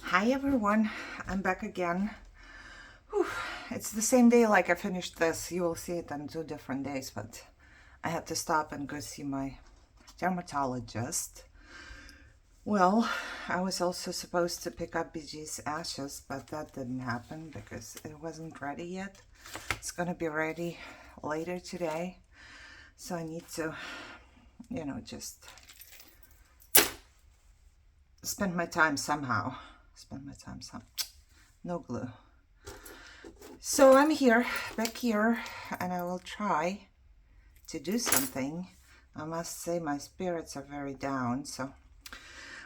Hi everyone, I'm back again. Whew. It's the same day like I finished this. You will see it on 2 different days, but I had to stop and go see my dermatologist. Well, I was also supposed to pick up BG's ashes, but that didn't happen because it wasn't ready yet. It's gonna be ready later today. So I need to, just spend my time somehow. No glue. So I'm here, back here, and I will try to do something. I must say my spirits are very down, so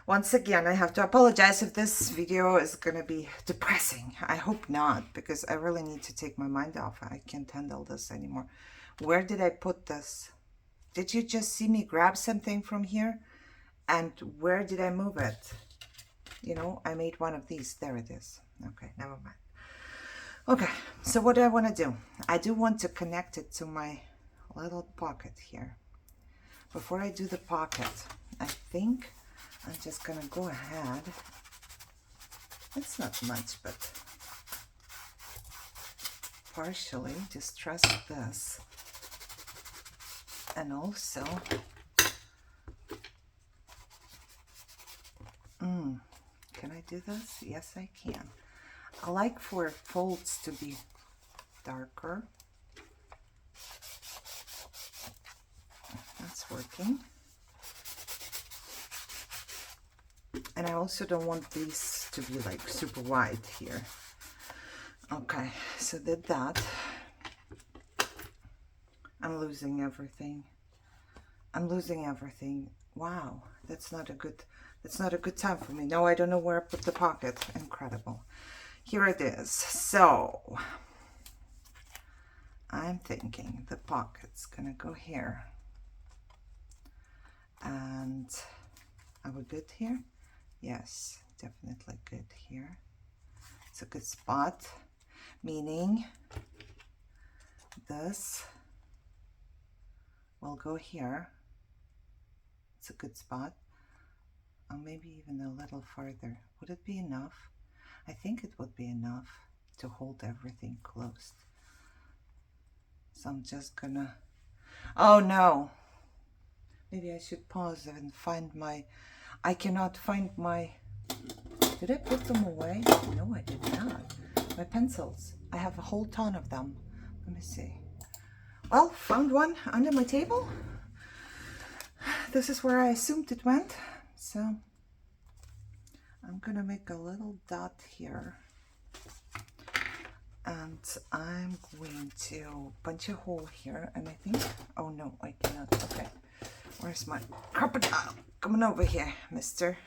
once again I have to apologize if this video is gonna be depressing. I hope not, because I really need to take my mind off. I can't handle this anymore. Where did I put this? Did you just see me grab something from here? And where did I move it? I made one of these. There it is. Okay, never mind. Okay, so what do I want to do? I do want to connect it to my little pocket here. Before I do the pocket, I think I'm just gonna go ahead. It's not much, but partially distress this. And also, can I do this? Yes, I can. I like for folds to be darker. That's working. And I also don't want these to be like super wide here. Okay, so did that. I'm losing everything. Wow, that's not a good time for me. No, I don't know where I put the pocket. Incredible. Here it is. So I'm thinking the pocket's gonna go here. And are we good here? Yes, definitely good here. It's a good spot, meaning this will go here. It's a good spot. Or maybe even a little further. Would it be enough? I think it would be enough to hold everything closed. So I'm just gonna, oh no, maybe I should pause and find my, I cannot find my, did I put them away? No, I did not. My pencils, I have a whole ton of them. Let me see. Well, found one under my table. This is where I assumed it went. So I'm gonna make a little dot here. And I'm going to punch a hole here, and I think, oh no, I cannot. Okay, where's my crocodile? Come on over here, mister.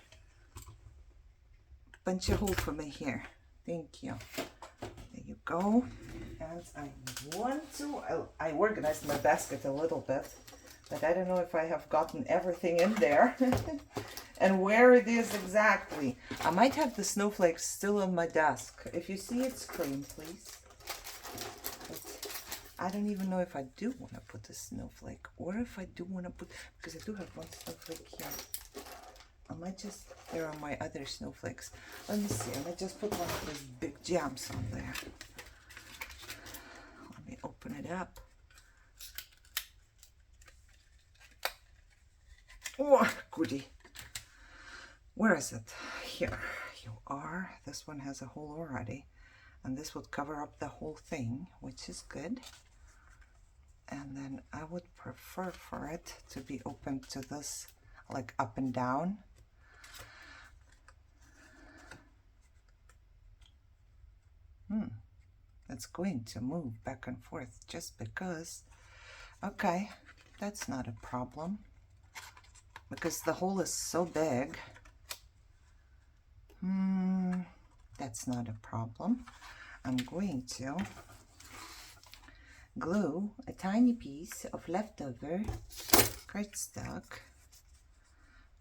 Punch a hole for me here. Thank you. There you go. And I want to, I organized my basket a little bit, but I don't know if I have gotten everything in there. And where it is exactly. I might have the snowflakes still on my desk. If you see it, scream, please. But I don't even know if I do want to put a snowflake, or if I do want to put, because I do have one snowflake here. I might just, there are my other snowflakes. Let me see, I might just put one of those big jams on there. Let me open it up. Oh, goody. Where is it? Here you are. This one has a hole already, and this would cover up the whole thing, which is good. And then I would prefer for it to be open to this, like up and down. It's going to move back and forth just because. Okay, that's not a problem, because the hole is so big. That's not a problem. I'm going to glue a tiny piece of leftover cardstock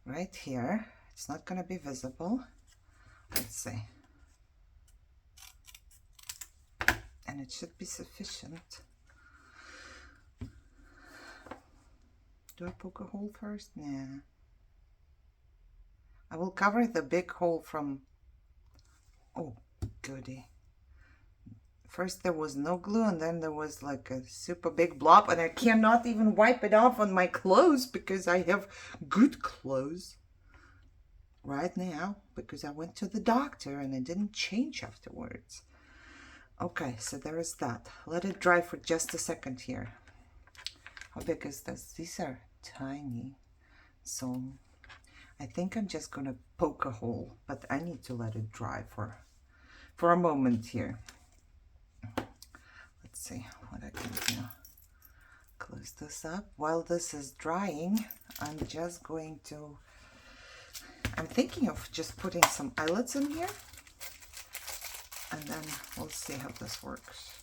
right here. It's not going to be visible. Let's see. And it should be sufficient. Do I poke a hole first? Nah. I will cover the big hole from Oh, goody. First there was no glue, and then there was like a super big blob, and I cannot even wipe it off on my clothes because I have good clothes right now because I went to the doctor and I didn't change afterwards. Okay, so there is that. Let it dry for just a second here. How big is this? These are tiny. So I think I'm just gonna poke a hole, but I need to let it dry for a moment here. Let's see what I can do. Close this up. While this is drying, I'm just going to, I'm thinking of just putting some eyelets in here, and then we'll see how this works.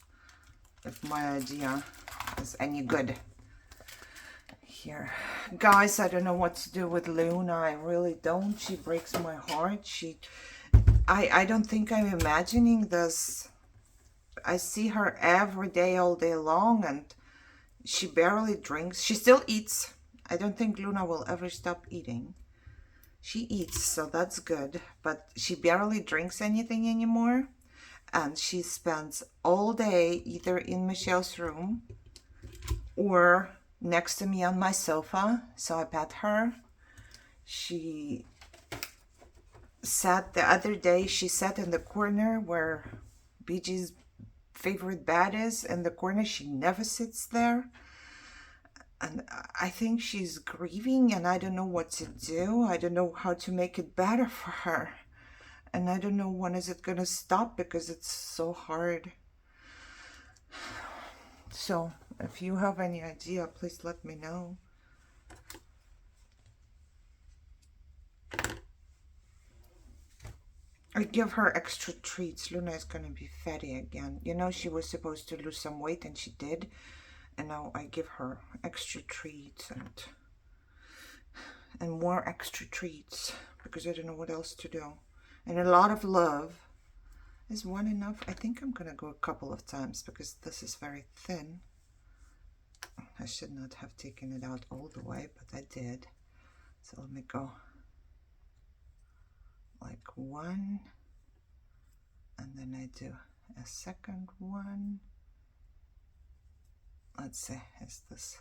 If my idea is any good. Here, guys, I don't know what to do with Luna. I really don't. She breaks my heart. I don't think I'm imagining this. I see her every day, all day long, and she barely drinks. She still eats. I don't think Luna will ever stop eating. She eats, so that's good, but she barely drinks anything anymore. And she spends all day either in Michelle's room or next to me on my sofa, so I pet her. She sat the other day, she sat in the corner where BG's favorite bed is, in the corner. She never sits there. And I think she's grieving, and I don't know what to do. I don't know how to make it better for her. And I don't know when is it gonna stop because it's so hard. So if you have any idea, please let me know. I give her extra treats. Luna is gonna be fatty again. You know, she was supposed to lose some weight, and she did. And now I give her extra treats and more extra treats because I don't know what else to do. And a lot of love. Is one enough? I think I'm gonna go a couple of times because this is very thin. I should not have taken it out all the way, but I did. So let me go like one, and then I do a second one. Let's see, is this?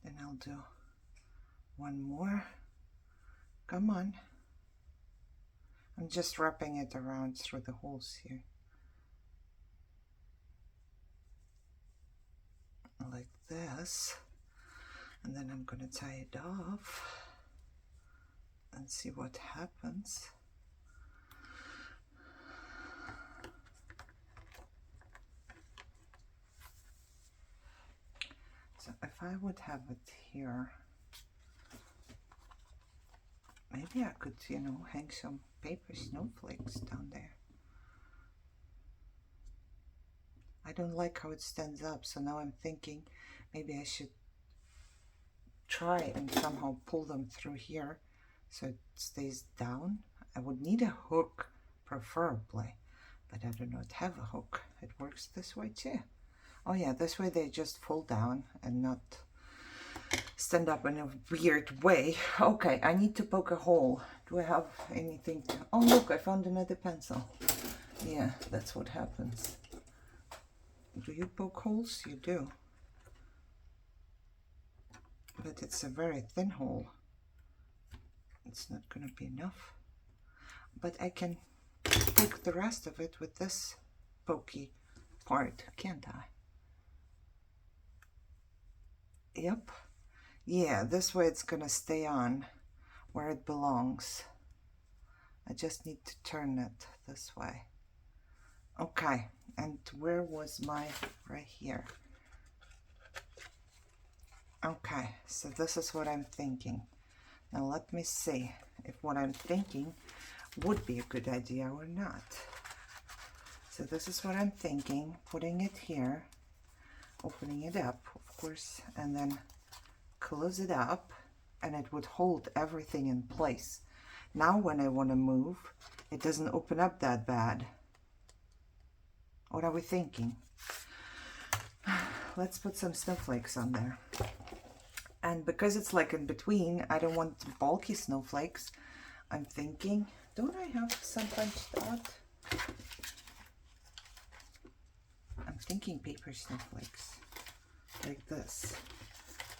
Then I'll do one more. Come on. I'm just wrapping it around through the holes here. Like this. And then I'm gonna tie it off and see what happens. So if I would have it here, maybe I could, you know, hang some paper snowflakes down there. I don't like how it stands up, so now I'm thinking maybe I should try and somehow pull them through here so it stays down. I would need a hook preferably, but I do not have a hook. It works this way too. Oh yeah, this way they just fall down and not stand up in a weird way. Okay, I need to poke a hole. Do I have anything to... Oh look, I found another pencil. Yeah, that's what happens. Do you poke holes? You do. But it's a very thin hole. It's not gonna be enough. But I can poke the rest of it with this pokey part, can't I? Yep. Yeah, this way it's gonna stay on where it belongs. I just need to turn it this way. Okay, and where was my... right here. Okay, so this is what I'm thinking. Now let me see if what I'm thinking would be a good idea or not. So this is what I'm thinking, putting it here, opening it up, of course, and then close it up, and it would hold everything in place. Now when I want to move, it doesn't open up that bad. What are we thinking? Let's put some snowflakes on there. And because it's like in between, I don't want bulky snowflakes. I'm thinking Don't I have some punched out? I'm thinking paper snowflakes like this,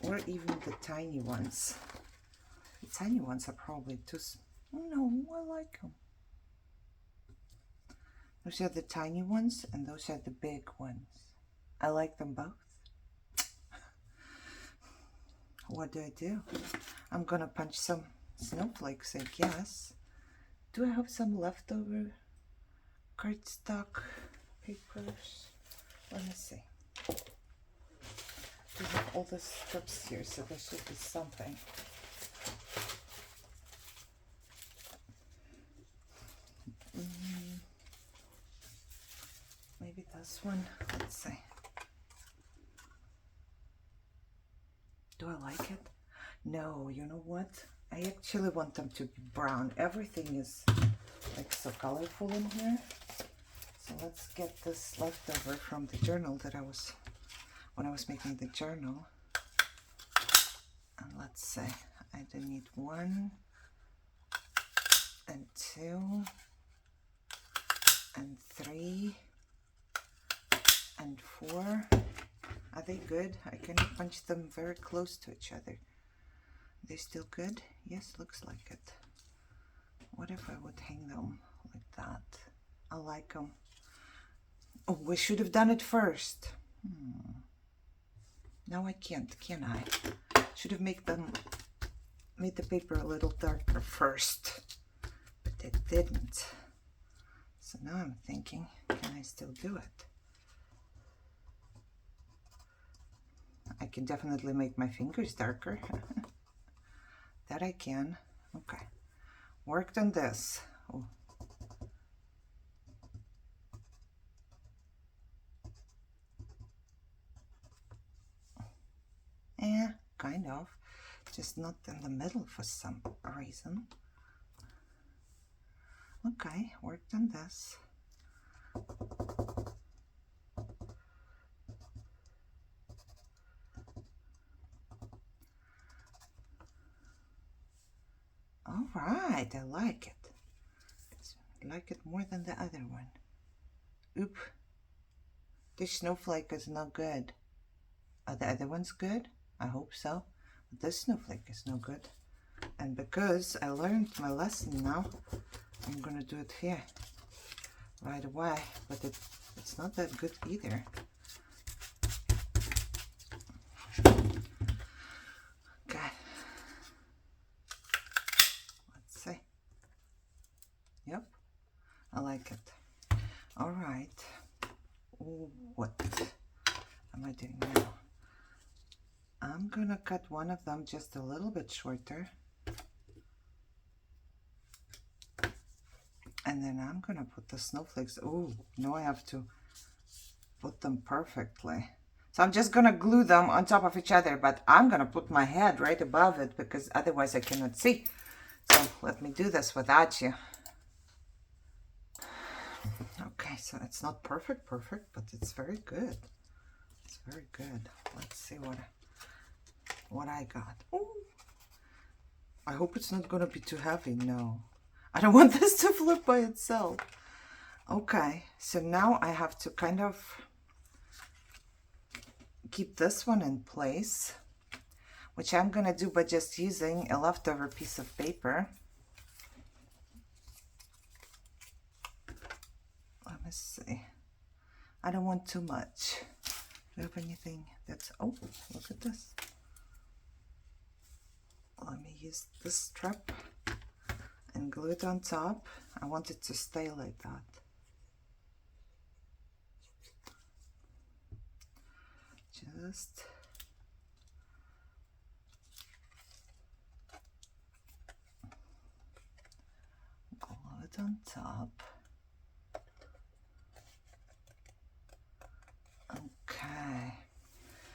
or even the tiny ones. The tiny ones are probably too no, I like them. Those are the tiny ones and those are the big ones. I like them both. What do? I'm gonna punch some snowflakes, I guess. Do I have some leftover cardstock papers? Let me see. We have all the strips here, so there should be something. Maybe this one. Let's see. Do I like it? No, you know what? I actually want them to be brown. Everything is like so colorful in here. So let's get this leftover from the journal that when I was making the journal. And let's say I do need 1 and 2 and 3 and 4. Are they good? I can punch them very close to each other. Are they still good? Yes, looks like it. What if I would hang them like that? I like them. Oh, we should have done it first. Now I can't, can I? Should have made the paper a little darker first, but it didn't. So now I'm thinking, can I still do it? I can definitely make my fingers darker. That I can. Okay. Worked on this. Oh. Yeah, kind of. Just not in the middle for some reason. Okay, worked on this. All right, I like it. I like it more than the other one. Oop. This snowflake is not good. Are the other ones good? I hope so. But this snowflake is no good. And because I learned my lesson now, I'm gonna do it here right away. But it's not that good either. Okay. Let's see. Yep. I like it. All right. Ooh, what am I doing now? I'm gonna cut one of them just a little bit shorter. And then I'm gonna put the snowflakes. Oh, no, I have to put them perfectly. So I'm just gonna glue them on top of each other, but I'm gonna put my head right above it because otherwise I cannot see. So let me do this without you. Okay, so it's not perfect, but it's very good. It's very good. Let's see what I got. Ooh. I hope it's not gonna be too heavy. No, I don't want this to flip by itself. Okay, so now I have to kind of keep this one in place, which I'm gonna do by just using a leftover piece of paper. Let me see. I don't want too much. Do you have anything that's, oh, look at this. Let me use this strap and glue it on top. I want it to stay like that. Just glue it on top. Okay.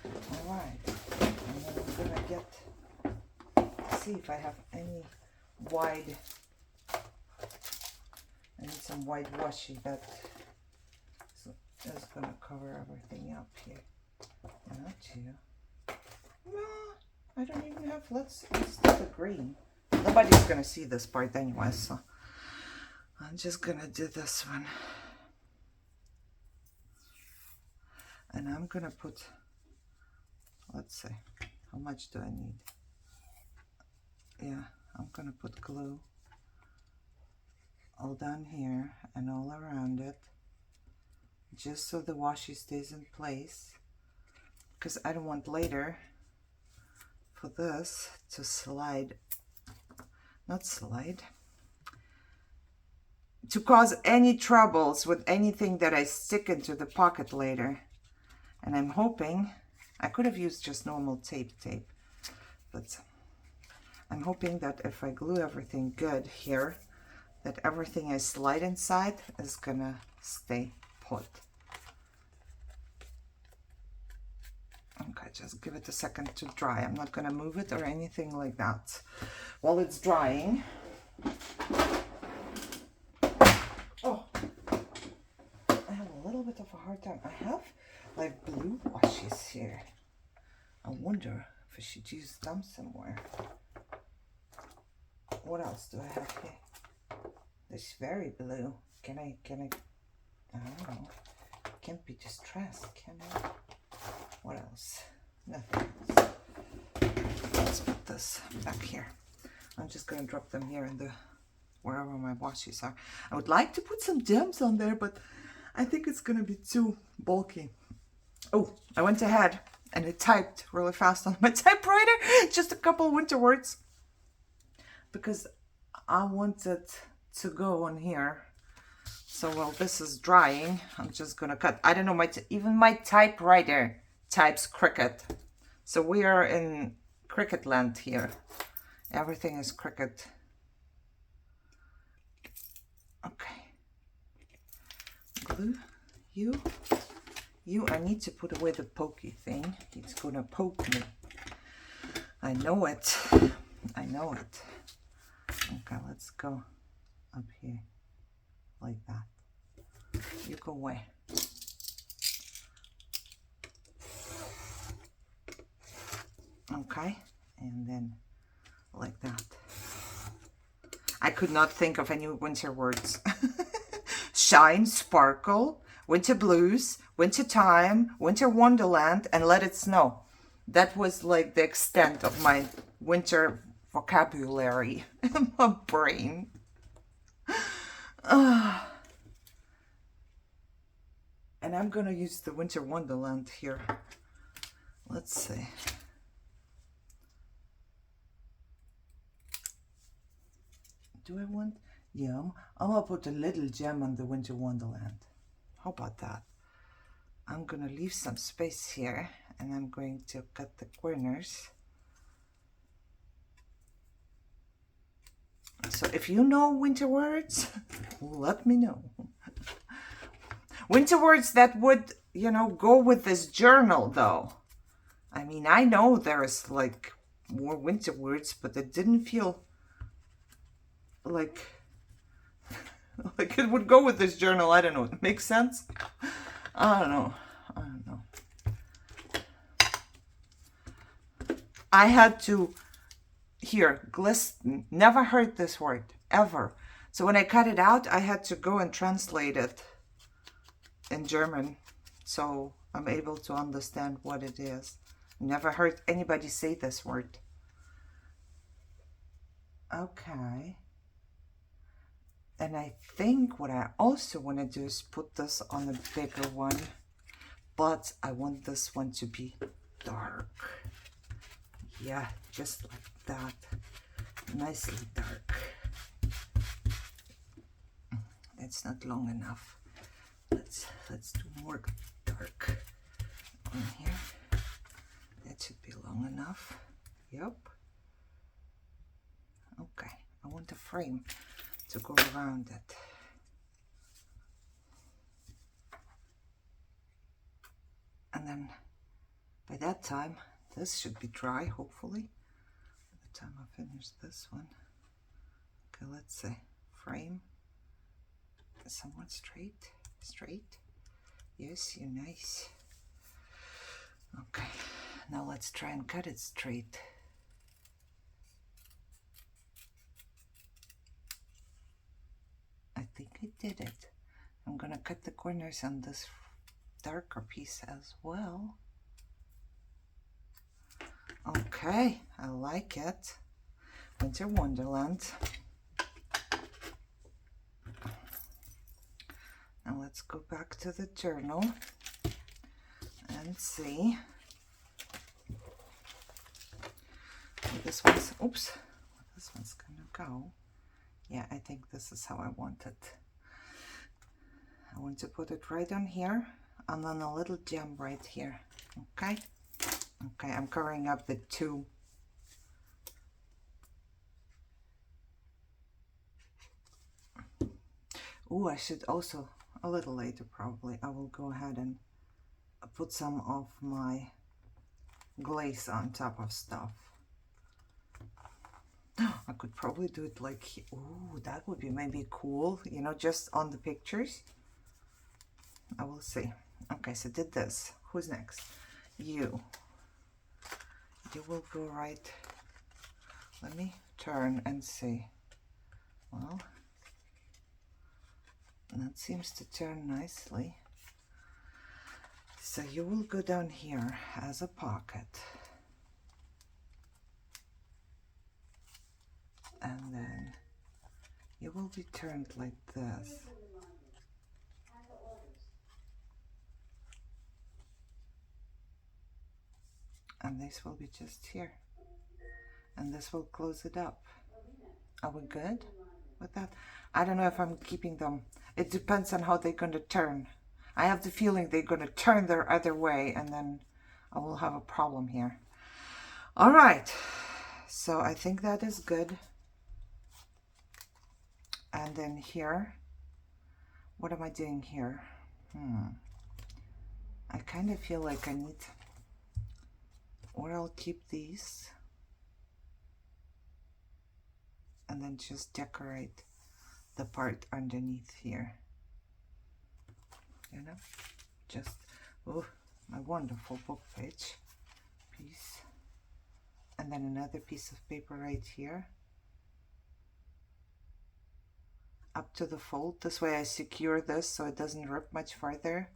All right. And then I'm gonna see if I have any wide. I need some white washi that is gonna cover everything up here. Not you. No, I don't even have. Let's do the green. Nobody's gonna see this part anyway, so I'm just gonna do this one. And I'm gonna put, let's see, how much do I need? Yeah, I'm gonna put glue all down here and all around it, just so the washi stays in place, because I don't want later for this to slide, not slide, to cause any troubles with anything that I stick into the pocket later. And I'm hoping, I could have used just normal tape, but I'm hoping that if I glue everything good here, that everything I slide inside is gonna stay put. Okay, just give it a second to dry. I'm not gonna move it or anything like that. While it's drying, oh, I have a little bit of a hard time. I have like blue washes here. I wonder if I should use them somewhere. What else do I have here? This very blue. Can I, I don't know. Can't be distressed, can I? What else? Nothing else. Let's put this back here. I'm just gonna drop them here in the, wherever my washes are. I would like to put some gems on there, but I think it's gonna be too bulky. Oh, I went ahead and I typed really fast on my typewriter, just a couple winter words, because I wanted to go on here. So while this is drying, I'm just gonna cut. I don't know, even my typewriter types cricket. So we are in cricket land here. Everything is cricket. Okay. Glue, you, I need to put away the pokey thing. It's gonna poke me. I know it. I know it. Okay, let's go up here like that. You go away. Okay, and then like that. I could not think of any winter words. Shine, sparkle, winter blues, winter time, winter wonderland, and let it snow. That was like the extent of my winter vocabulary in my brain. And I'm gonna use the winter wonderland here. Let's see. Do I want? Yeah, I'm gonna put a little gem on the winter wonderland. How about that? I'm gonna leave some space here and I'm going to cut the corners. So if you know winter words, let me know. Winter words that would, you know, go with this journal though. I mean, I know there's like more winter words, but it didn't feel like like it would go with this journal. I don't know. It makes sense? I don't know. I don't know. I had to here, glisten. Never heard this word ever. So when I cut it out, I had to go and translate it in German, so I'm able to understand what it is. Never heard anybody say this word. Okay. And I think what I also want to do is put this on a bigger one, but I want this one to be dark. Yeah, just like that. Nicely dark. It's not long enough. Let's do more dark on here. That should be long enough. Yep. Okay, I want a frame to go around it. And then by that time, this should be dry, hopefully. By the time I finish this one. Okay, let's say frame. Somewhat straight. Straight. Yes, you're nice. Okay, now let's try and cut it straight. I I did it. I'm gonna cut the corners on this darker piece as well. Okay, I like it. Winter Wonderland. Now let's go back to the journal and see. This one's, oops, this one's gonna go. Yeah, I think this is how I want it. I want to put it right on here and then a little gem right here. Okay. Okay, I'm covering up the two. Oh, I should also, a little later probably, I will go ahead and put some of my glaze on top of stuff. I could probably do it like, oh, that would be maybe cool, you know, just on the pictures. I will see. Okay, so did this. Who's next? You. You will go right. Let me turn and see. Well, that seems to turn nicely. So you will go down here as a pocket. And then you will be turned like this. And this will be just here. And this will close it up. Are we good with that? I don't know if I'm keeping them. It depends on how they're going to turn. I have the feeling they're going to turn their other way and then I will have a problem here. All right. So I think that is good. And then here, what am I doing here? I kind of feel like I need, or I'll keep these and then just decorate the part underneath here. You know, just, oh, my wonderful book page piece. And then another piece of paper right here. Up to the fold. This way I secure this so it doesn't rip much farther.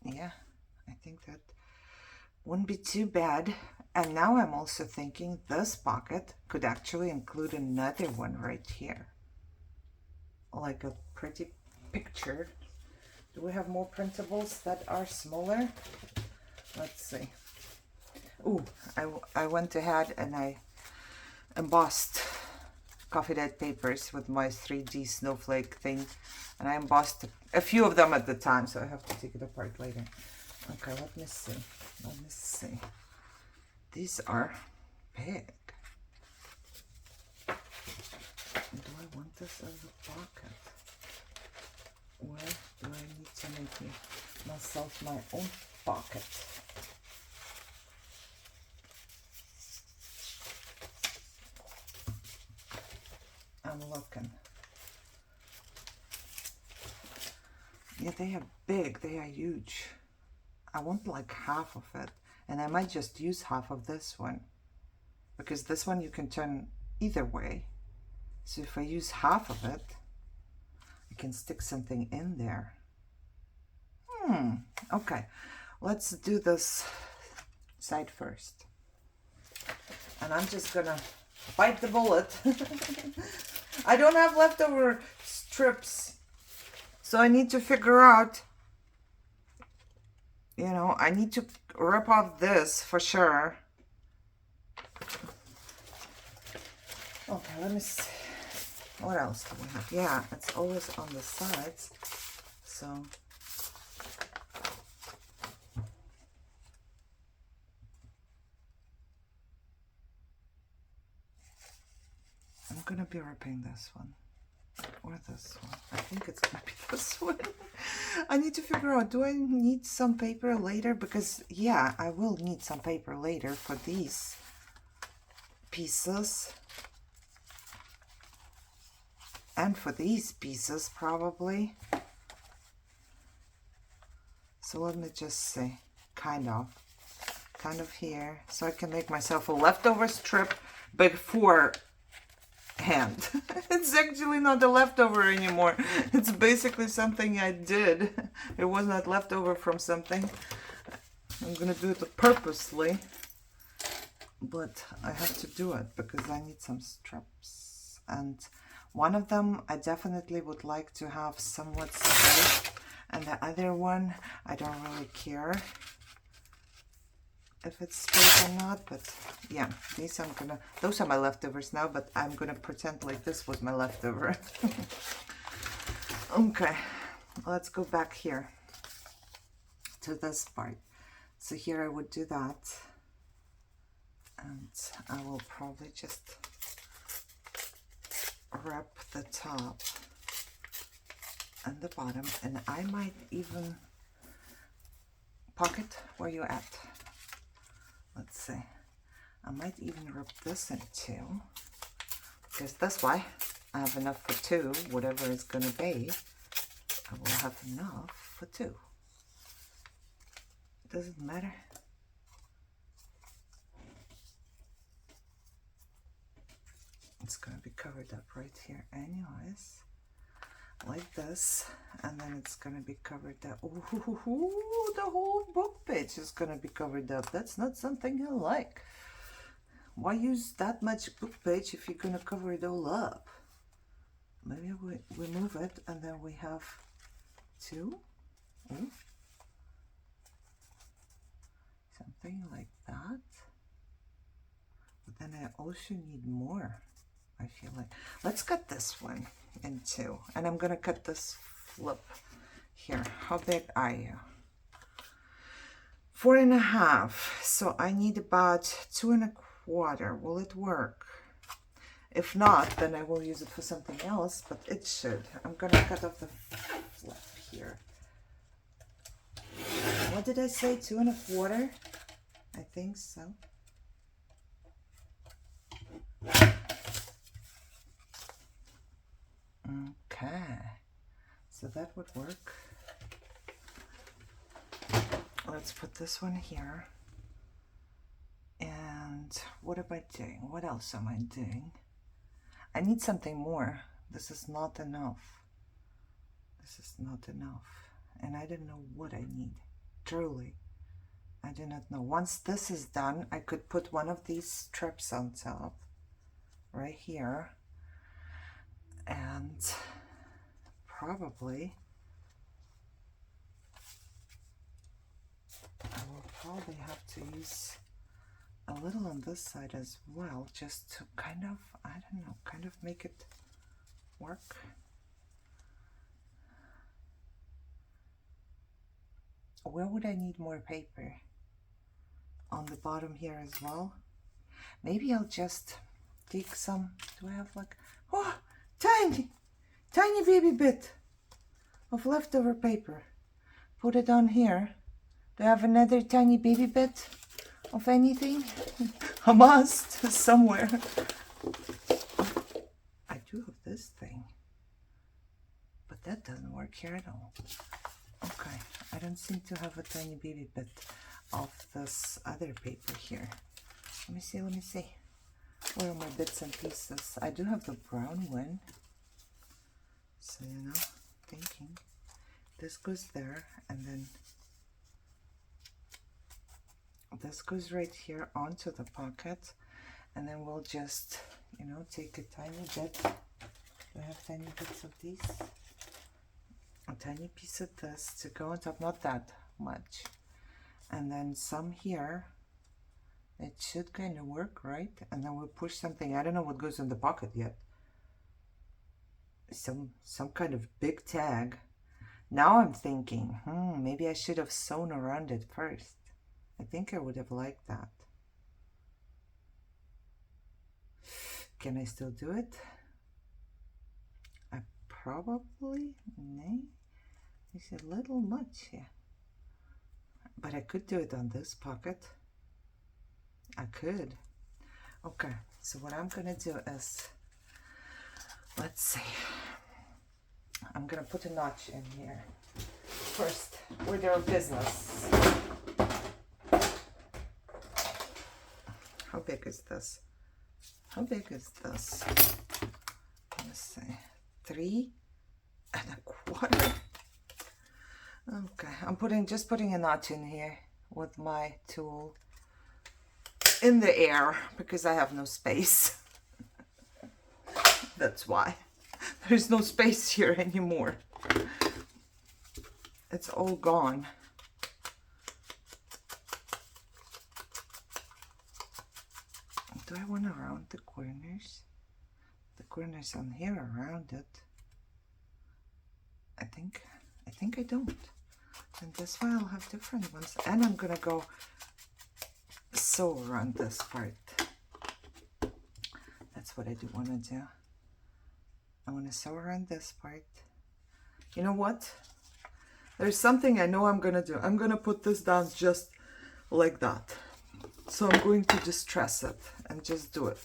Yeah, I think that wouldn't be too bad. And now I'm also thinking this pocket could actually include another one right here. Like a pretty picture. Do we have more printables that are smaller? Let's see. Ooh, I went ahead and I embossed coffee dyed papers with my 3D snowflake thing, and I embossed a few of them at the time, so I have to take it apart later. Okay, let me see. Let me see. These are big. Do I want this as a pocket? Or do I need to make myself my own pocket? I'm looking. Yeah, they are big, they are huge. I want like half of it, and I might just use half of this one, because this one you can turn either way. So if I use half of it, I can stick something in there. Okay, let's do this side first. And I'm just gonna bite the bullet. I don't have leftover strips, so I need to figure out, you know, I need to rip off this for sure. Okay, let me see. What else do we have? Yeah, it's always on the sides, so I'm gonna be ripping this one or this one. I think it's gonna be this one. I need to figure out, do I need some paper later? Because yeah, I will need some paper later for these pieces and for these pieces probably. So let me just say kind of here, so I can make myself a leftover strip before can't. It's actually not a leftover anymore. It's basically something I did. It was not leftover from something. I'm gonna do it purposely, but I have to do it because I need some straps. And one of them I definitely would like to have somewhat straight, and the other one I don't really care if it's straight or not, but yeah, those are my leftovers now, but I'm gonna pretend like this was my leftover. Okay, let's go back here to this part. So here I would do that, and I will probably just wrap the top and the bottom, and I might even pocket where you at. Let's see, I might even rip this in two, because this way I have enough for two, whatever it's gonna be, I will have enough for two. Doesn't matter. It's gonna be covered up right here anyways, like this, and then it's gonna be covered up. Ooh, the whole book page is gonna be covered up. That's not something I like. Why use that much book page if you're gonna cover it all up? Maybe we move it, and then we have two. Ooh. Something like that. But then I also need more, I feel like. Let's cut this one in two, and I'm gonna cut this flip here. How big are you? 4.5. So I need about 2.25. Will it work? If not, then I will use it for something else, but it should. I'm gonna cut off the flip here. What did I say? 2.25? I think so. Okay, so that would work. Let's put this one here. And what am I doing? What else am I doing? I need something more. This is not enough. This is not enough. And I don't know what I need. Truly, I do not know. Once this is done, I could put one of these strips on top, right here. And probably I will probably have to use a little on this side as well, just to kind of, I don't know, kind of make it work. Where would I need more paper? On the bottom here as well. Maybe I'll just take some, do I have like, oh, tiny baby bit of leftover paper. Put it on here. Do I have another tiny baby bit of anything? I must, somewhere. I do have this thing, but that doesn't work here at all. Okay, I don't seem to have a tiny baby bit of this other paper here. Let me see. Where are my bits and pieces? I do have the brown one. So, you know, thinking. This goes there, and then this goes right here onto the pocket. And then we'll just, you know, take a tiny bit. Do I have tiny bits of these? A tiny piece of this to go on top, not that much. And then some here. It should kind of work, right? And then we'll push something. I don't know what goes in the pocket yet. Some kind of big tag. Now I'm thinking, maybe I should have sewn around it first. I think I would have liked that. Can I still do it? I probably, no. It's a little much here. But I could do it on this pocket. I could. Okay, so what I'm gonna do is, let's see. I'm gonna put a notch in here. First, order of business. How big is this? How big is this? let's see, 3 1/4. Okay, I'm just putting a knot in here with my tool in the air because I have no space. That's why. There's no space here anymore. It's all gone. Do I want to round the corners? The corners on here around it. I think I don't. And that's why I'll have different ones. And I'm gonna go sew around this part. That's what I do want to do. I want to sew around this part. You know what? There's something I know I'm gonna do. I'm gonna put this down just like that. So I'm going to distress it and just do it.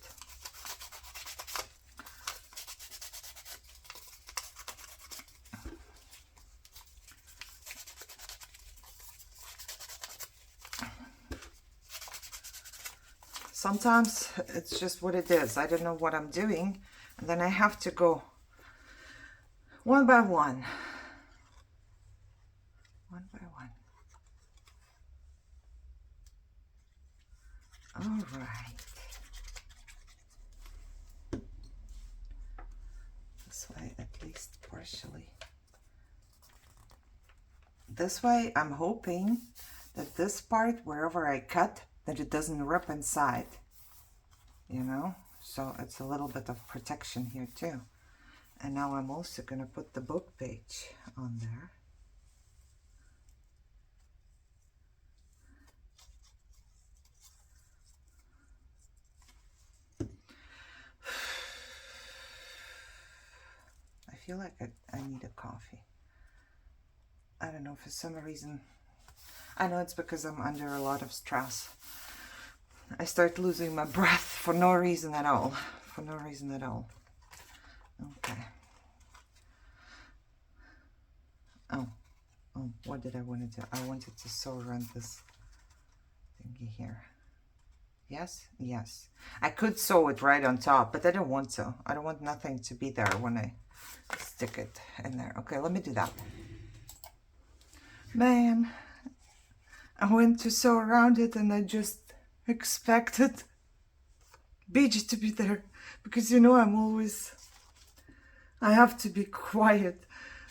Sometimes it's just what it is. I don't know what I'm doing. And then I have to go one by one. One by one. All right. This way, at least partially. This way, I'm hoping that this part, wherever I cut, that it doesn't rip inside, you know? So it's a little bit of protection here too. And now I'm also gonna put the book page on there. I feel like I need a coffee. I don't know, for some reason. I know it's because I'm under a lot of stress. I start losing my breath for no reason at all. For no reason at all. Okay. Oh, what did I want to do? I wanted to sew around this thingy here. Yes? Yes. I could sew it right on top, but I don't want to. I don't want nothing to be there when I stick it in there. Okay, let me do that. Man, I went to sew around it and I just expected BG to be there because you know I have to be quiet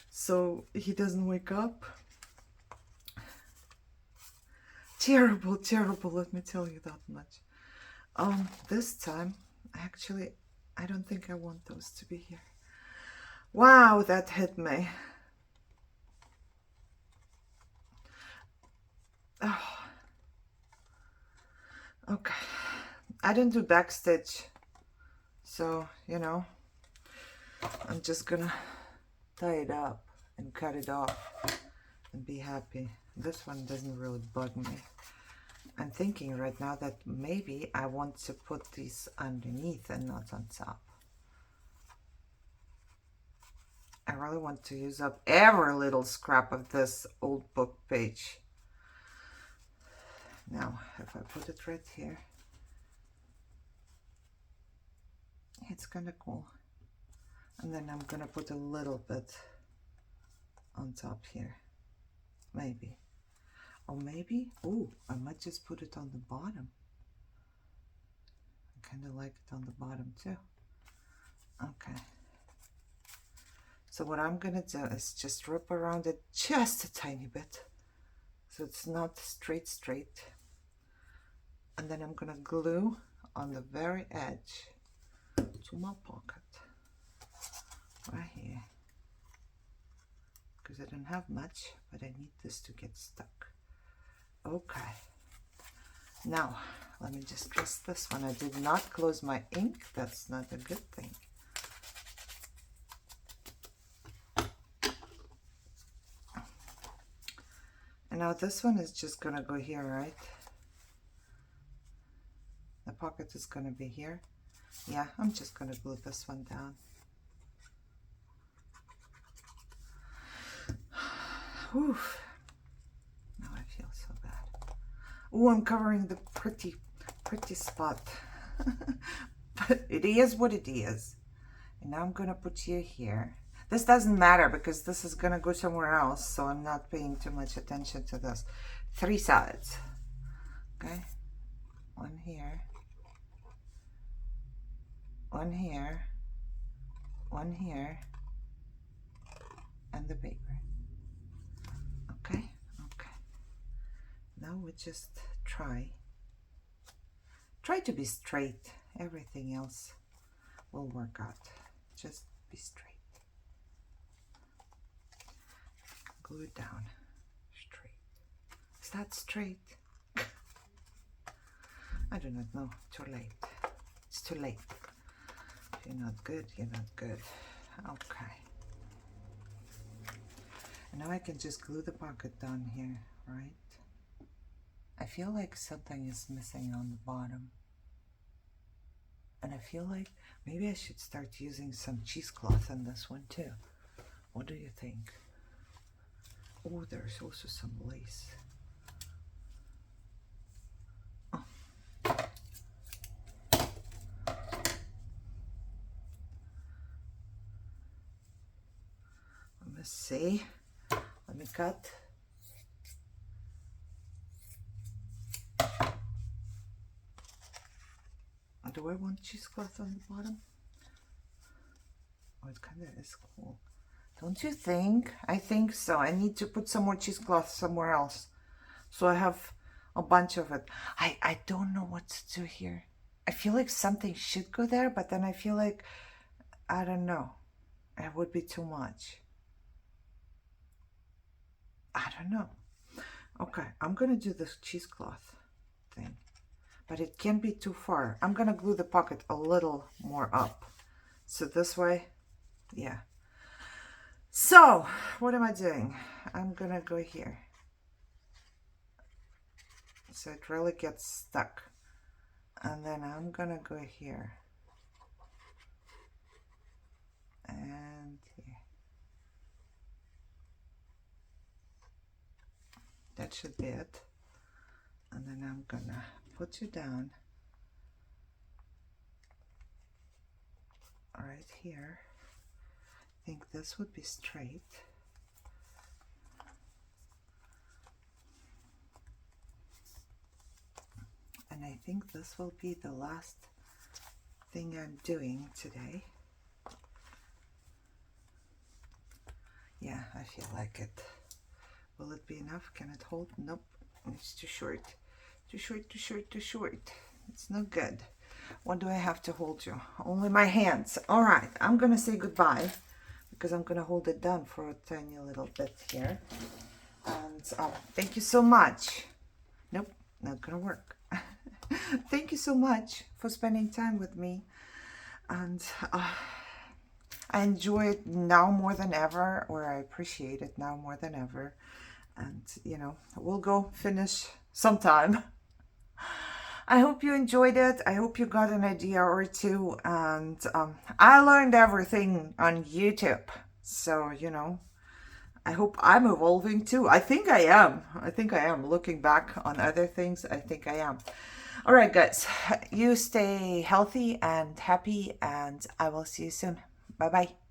so he doesn't wake up. Terrible, terrible, let me tell you that much. This time, actually, I don't think I want those to be here. Wow, that hit me. Oh. Okay, I don't do backstitch, so, you know, I'm just gonna tie it up and cut it off and be happy. This one doesn't really bug me. I'm thinking right now that maybe I want to put these underneath and not on top. I really want to use up every little scrap of this old book page. Now, if I put it right here, it's kind of cool. And then I'm gonna put a little bit on top here, maybe. Or maybe, oh, I might just put it on the bottom. I kind of like it on the bottom too. Okay. So what I'm gonna do is just wrap around it just a tiny bit, so it's not straight. And then I'm gonna glue on the very edge to my pocket, right here, because I don't have much, but I need this to get stuck. Okay, now let me just press this one. I did not close my ink. That's not a good thing. And now this one is just gonna go here, right? The pocket is gonna be here. Yeah, I'm just gonna glue this one down. Whew. Now I feel so bad. Oh, I'm covering the pretty spot. But it is what it is. And now I'm going to put you here. This doesn't matter because this is going to go somewhere else, so I'm not paying too much attention to this. 3 sides. Okay? 1 here. 1 here. 1 here. And the paper. Okay? Okay. Now we just try to be straight. Everything else will work out. Just be straight. Glue it down. Straight. Is that straight? I do not know. Too late. It's too late. If you're not good, you're not good. Okay. And now I can just glue the pocket down here, right? I feel like something is missing on the bottom. And I feel like maybe I should start using some cheesecloth on this one too. What do you think? Oh, there's also some lace. Oh. Let me see. Let me cut. Do I want cheesecloth on the bottom? Oh, it kind of is cool. Don't you think? I think so. I need to put some more cheesecloth somewhere else. So I have a bunch of it. I don't know what to do here. I feel like something should go there, but then I feel like, I don't know. It would be too much. I don't know. Okay, I'm going to do this cheesecloth thing. But it can't be too far. I'm going to glue the pocket a little more up. So this way, yeah. So, what am I doing? I'm going to go here. So it really gets stuck. And then I'm going to go here. And here. That should be it. And then I'm going to put you down right here. I think this would be straight. And I think this will be the last thing I'm doing today. Yeah, I feel like it. Will it be enough? Can it hold? Nope, it's too short. Too short, too short, too short. It's no good. What do I have to hold you? Only my hands. All right, I'm going to say goodbye because I'm going to hold it down for a tiny little bit here. And thank you so much. Nope, not going to work. Thank you so much for spending time with me. And I enjoy it now more than ever, or I appreciate it now more than ever. And, you know, we'll go finish sometime. I hope you enjoyed it. I hope you got an idea or two. And I learned everything on YouTube. So, you know, I hope I'm evolving too. I think I am. I think I am. Looking back on other things, I think I am. All right, guys. You stay healthy and happy. And I will see you soon. Bye-bye.